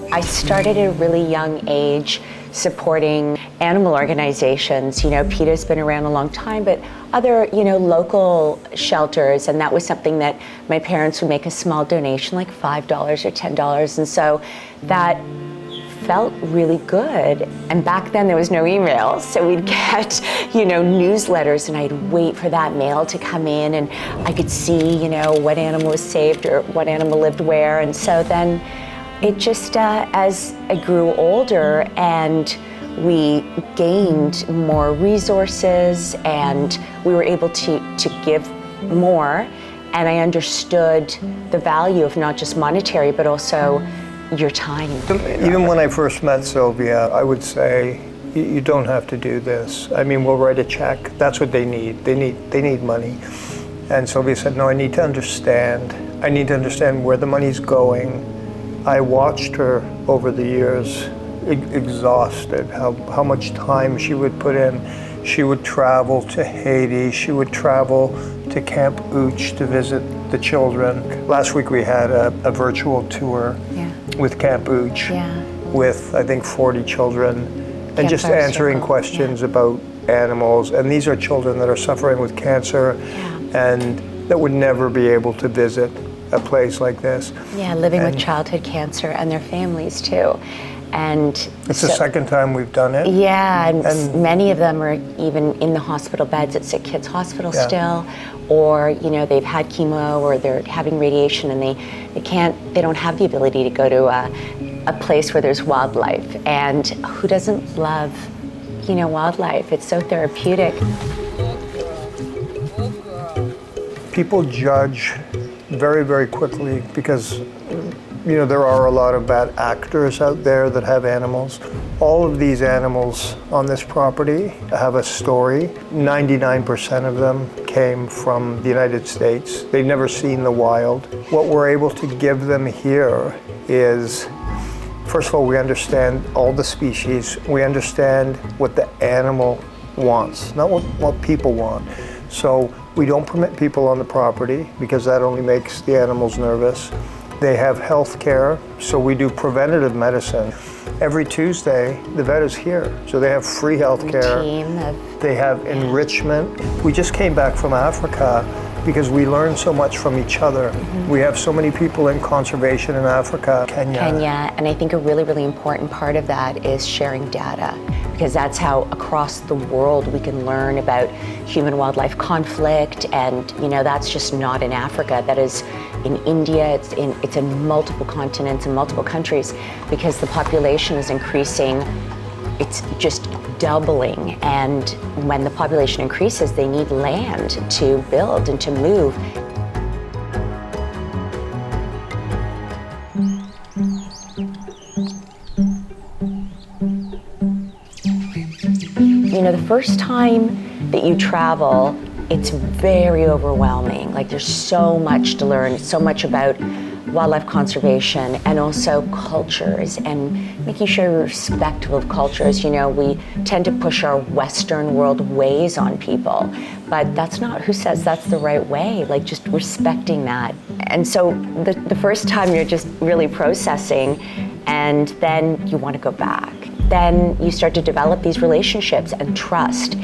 I started at a really young age supporting animal organizations. You know, PETA's been around a long time, but other, you know, local shelters, and that was something that my parents would make a small donation, like $5 or $10, and so that felt really good. And back then there was no email, so we'd get, you know, newsletters, and I'd wait for that mail to come in, and I could see, you know, what animal was saved or what animal lived where. And so then it just, as I grew older and we gained more resources and we were able to give more, and I understood the value of not just monetary, but also your time. Even when I first met Sylvia, I would say, you don't have to do this. I mean, we'll write a check. That's what they need. They need money. And Sylvia said, no, I need to understand. I need to understand where the money's going. I watched her over the years, exhausted, how much time she would put in. She would travel to Haiti. She would travel to Camp Ooch to visit the children. Last week we had a virtual tour with Camp Ooch with, I think, 40 children, and just answering questions about animals. And these are children that are suffering with cancer and that would never be able to visit a place like this. Yeah, living with childhood cancer and their families too. And it's the second time we've done it. Yeah, and many of them are even in the hospital beds at Sick Kids Hospital still, or, you know, they've had chemo or they're having radiation, and they don't have the ability to go to a place where there's wildlife. And who doesn't love, you know, wildlife? It's so therapeutic. People judge very, very quickly because, you know, there are a lot of bad actors out there that have animals. All of these animals on this property have a story. 99% of them came from the United States. They've never seen the wild. What we're able to give them here is, first of all, we understand all the species. We understand what the animal wants, not what people want. So we don't permit people on the property because that only makes the animals nervous. They have health care, so we do preventative medicine. Every Tuesday, the vet is here, so they have free health care. They have enrichment. We just came back from Africa because we learn so much from each other. We have so many people in conservation in Africa, Kenya, and I think a really, really important part of that is sharing data, because that's how across the world we can learn about human-wildlife conflict. And, you know, that's just not in Africa. That is in India. It's in multiple continents and multiple countries, because the population is increasing. It's just doubling, and when the population increases, they need land to build and to move. You know, the first time that you travel, it's very overwhelming. Like, there's so much to learn, so much about wildlife conservation and also cultures, and making sure we're respectful of cultures. You know, we tend to push our Western world ways on people, but that's not, who says that's the right way? Like, just respecting that. And so the first time you're just really processing, and then you want to go back. Then you start to develop these relationships and trust.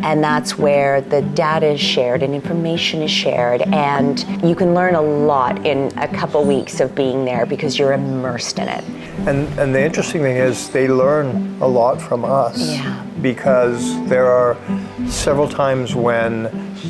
And that's where the data is shared and information is shared, and you can learn a lot in a couple weeks of being there because you're immersed in it. And the interesting thing is they learn a lot from us, because there are several times when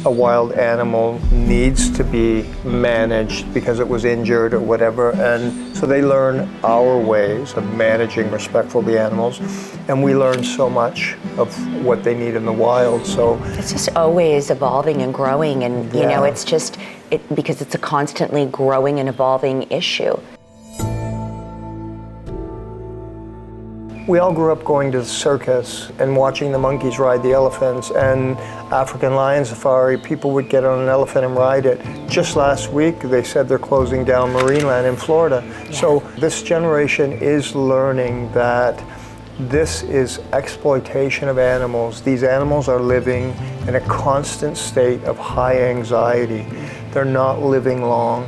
a wild animal needs to be managed because it was injured or whatever, and so they learn our ways of managing respectfully the animals, and we learn so much of what they need in the wild. So it's just always evolving and growing, and you know, it's just because it's a constantly growing and evolving issue. We all grew up going to the circus and watching the monkeys ride the elephants, and African lion safari. People would get on an elephant and ride it. Just last week, they said they're closing down Marineland in Florida. So this generation is learning that This is exploitation of animals. These animals are living in a constant state of high anxiety. They're not living long.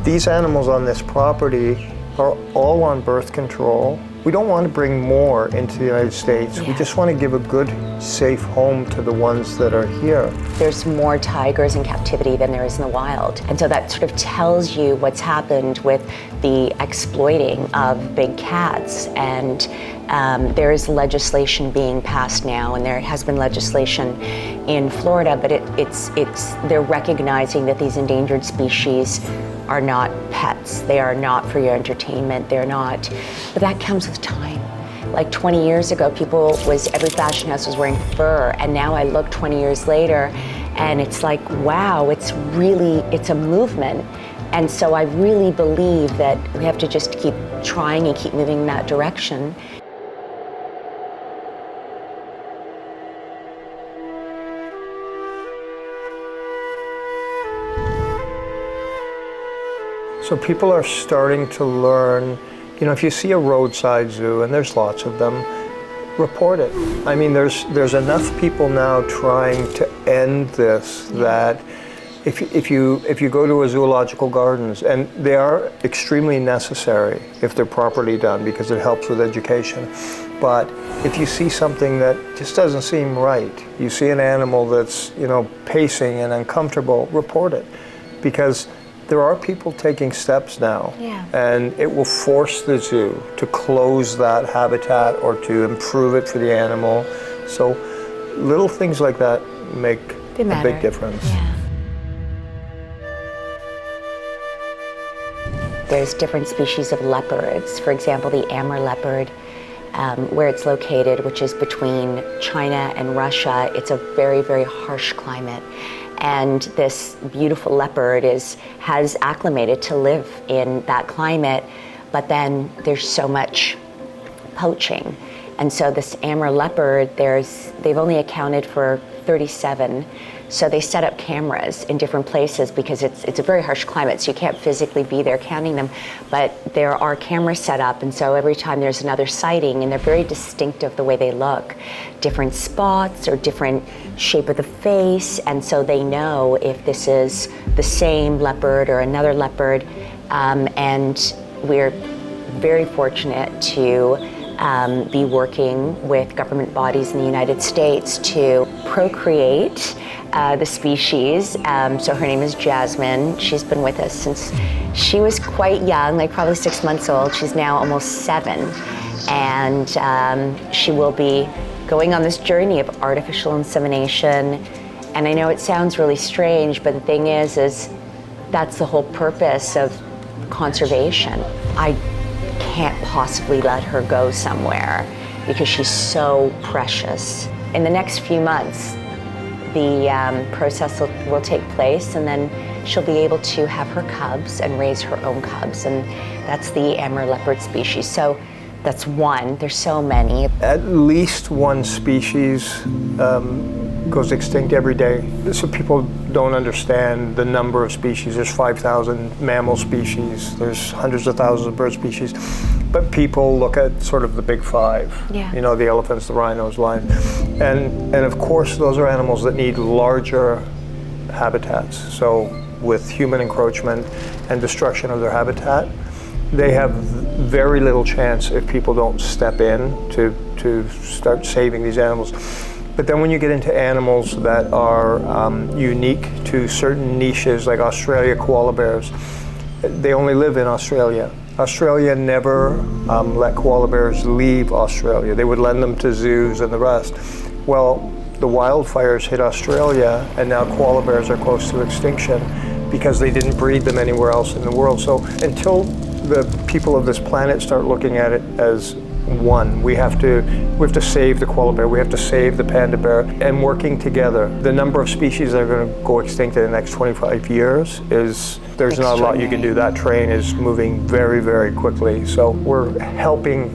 These animals on this property are all on birth control. We don't want to bring more into the United States. We just want to give a good, safe home to the ones that are here. There's more tigers in captivity than there is in the wild. And so that sort of tells you what's happened with the exploiting of big cats. And there is legislation being passed now, and there has been legislation in Florida, but they're recognizing that these endangered species are not pets. They are not for your entertainment. They're not, but that comes with time. Like 20 years ago, every fashion house was wearing fur, and now I look 20 years later, and it's like, wow, it's a movement. And so I really believe that we have to just keep trying and keep moving in that direction. So people are starting to learn, if you see a roadside zoo, and there's lots of them, report it. I mean, there's enough people now trying to end this that if you go to a zoological gardens, and they are extremely necessary if they're properly done because it helps with education, but if you see something that just doesn't seem right, you see an animal that's pacing and uncomfortable, report it, because there are people taking steps now, and it will force the zoo to close that habitat or to improve it for the animal. So little things like that make a big difference. Yeah. There's different species of leopards. For example, the Amur leopard, where it's located, which is between China and Russia, it's a very, very harsh climate. And this beautiful leopard has acclimated to live in that climate, but then there's so much poaching. And so this Amur leopard, they've only accounted for 37. So they set up cameras in different places because it's a very harsh climate, so you can't physically be there counting them, but there are cameras set up, and so every time there's another sighting, and they're very distinctive the way they look, different spots or different shape of the face, and so they know if this is the same leopard or another leopard, and we're very fortunate to be working with government bodies in the United States to procreate the species. So her name is Jasmine. She's been with us since she was quite young, like probably 6 months old. She's now almost 7. And she will be going on this journey of artificial insemination. And I know it sounds really strange, but the thing is that's the whole purpose of conservation. I can't possibly let her go somewhere because she's so precious. In the next few months, the process will take place, and then she'll be able to have her cubs and raise her own cubs, and that's the Amur leopard species. So that's one. There's so many. At least one species goes extinct every day. So people don't understand the number of species. There's 5,000 mammal species. There's hundreds of thousands of bird species. But people look at sort of the big five. Yeah. The elephants, the rhinos, lions. And of course, those are animals that need larger habitats. So with human encroachment and destruction of their habitat, they have very little chance if people don't step in to start saving these animals. But then when you get into animals that are unique to certain niches, like Australia koala bears, they only live in Australia. Australia never let koala bears leave Australia. They would lend them to zoos and the rest. Well, the wildfires hit Australia, and now koala bears are close to extinction because they didn't breed them anywhere else in the world. So until the people of this planet start looking at it as one, we have to save the koala bear, we have to save the panda bear, and working together. The number of species that are going to go extinct in the next 25 years there's not a lot you can do. That train is moving very, very quickly. So we're helping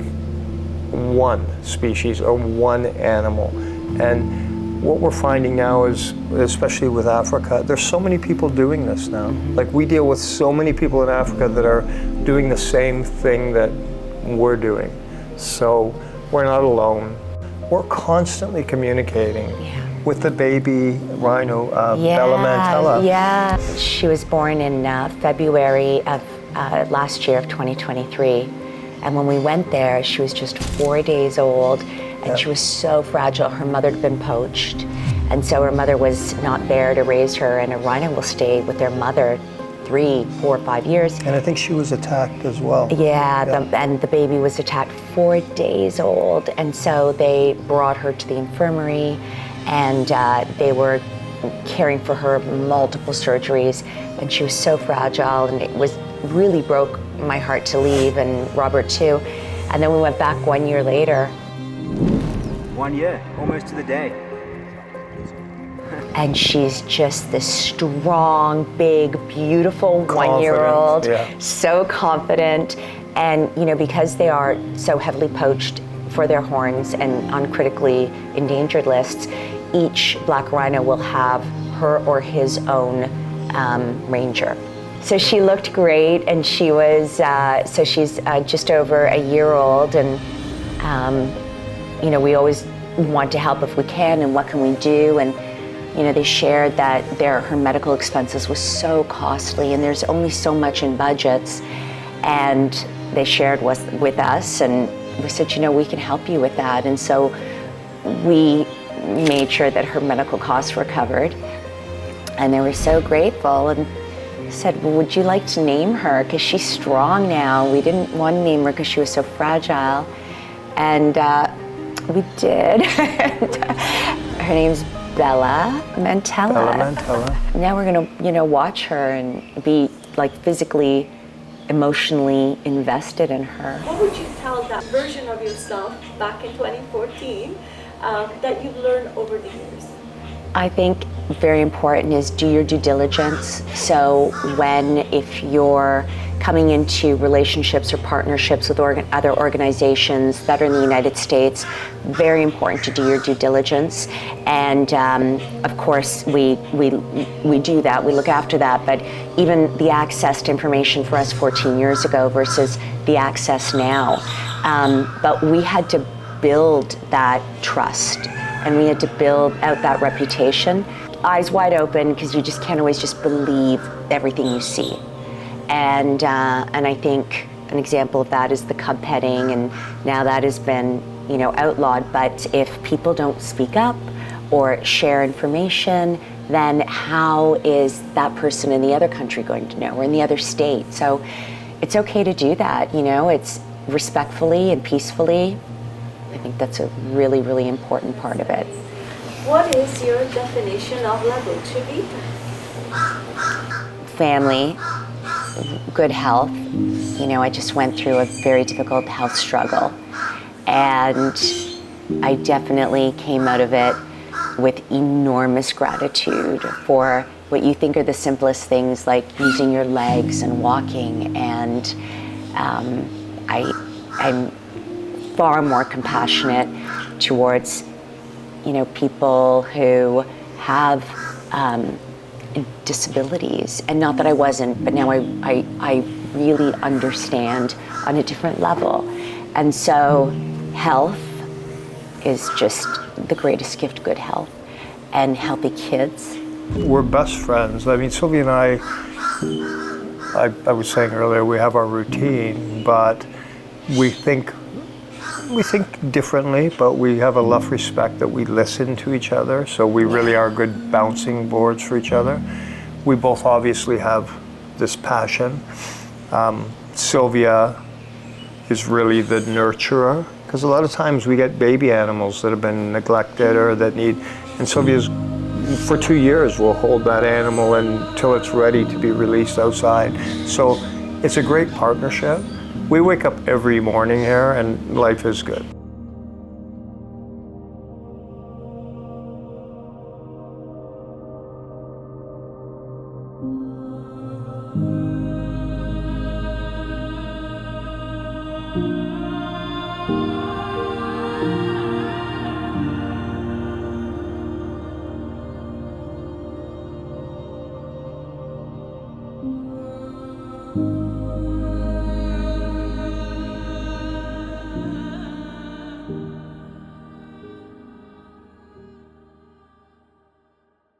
one species or one animal. And what we're finding now is, especially with Africa, there's so many people doing this now. Like, we deal with so many people in Africa that are doing the same thing that we're doing. So we're not alone. We're constantly communicating with the baby rhino, Bella Mantella. Yeah, she was born in February of last year of 2023. And when we went there, she was just 4 days old, and she was so fragile. Her mother had been poached, and so her mother was not there to raise her, and a rhino will stay with their mother 3, 4, 5 years. And I think she was attacked as well. And the baby was attacked 4 days old, and so they brought her to the infirmary, and they were caring for her, multiple surgeries, and she was so fragile, and it was really broke my heart to leave, and Robert too. And then we went back 1 year later. 1 year, almost to the day. And she's just this strong, big, beautiful 1 year old, so confident. And you know, because they are so heavily poached for their horns and on critically endangered lists, each black rhino will have her or his own ranger. So she looked great, and she was, so she's just over a year old, and you know, we always want to help if we can, and what can we do? And you know, they shared that her medical expenses was so costly, and there's only so much in budgets, and they shared with us, and we said, you know, we can help you with that. And so we made sure that her medical costs were covered, and they were so grateful, and said, well, would you like to name her? Because she's strong now. We didn't want to name her because she was so fragile. And we did. Her name's Bella Mantella. Bella Mantella. Now we're gonna, you know, watch her and be like physically, emotionally invested in her. What would you tell that version of yourself back in 2014 that you've learned over the years? I think very important is do your due diligence. So if you're coming into relationships or partnerships with other organizations that are in the United States, very important to do your due diligence. And of course, we do that, we look after that, but even the access to information for us 14 years ago versus the access now. But we had to build that trust, and we had to build out that reputation. Eyes wide open, because you just can't always just believe everything you see. And I think an example of that is the cub petting, and now that has been, you know, outlawed. But if people don't speak up or share information, then how is that person in the other country going to know, or in the other state? So it's okay to do that, you know, it's respectfully and peacefully. I think that's a really, really important part of it. What is your definition of La Dolce Vita? Family, good health. You know, I just went through a very difficult health struggle, and I definitely came out of it with enormous gratitude for what you think are the simplest things, like using your legs and walking. And I'm far more compassionate towards, you know, people who have disabilities. And not that I wasn't, but now I really understand on a different level. And so health is just the greatest gift, good health, and healthy kids. We're best friends. I mean, Sylvia and I was saying earlier, we have our routine, but we think differently, but we have a love respect that we listen to each other, so we really are good bouncing boards for each other. We both obviously have this passion. Sylvia is really the nurturer, because a lot of times we get baby animals that have been neglected or that need, and Sylvia's, for 2 years, will hold that animal until it's ready to be released outside. So it's a great partnership. We wake up every morning here, and life is good.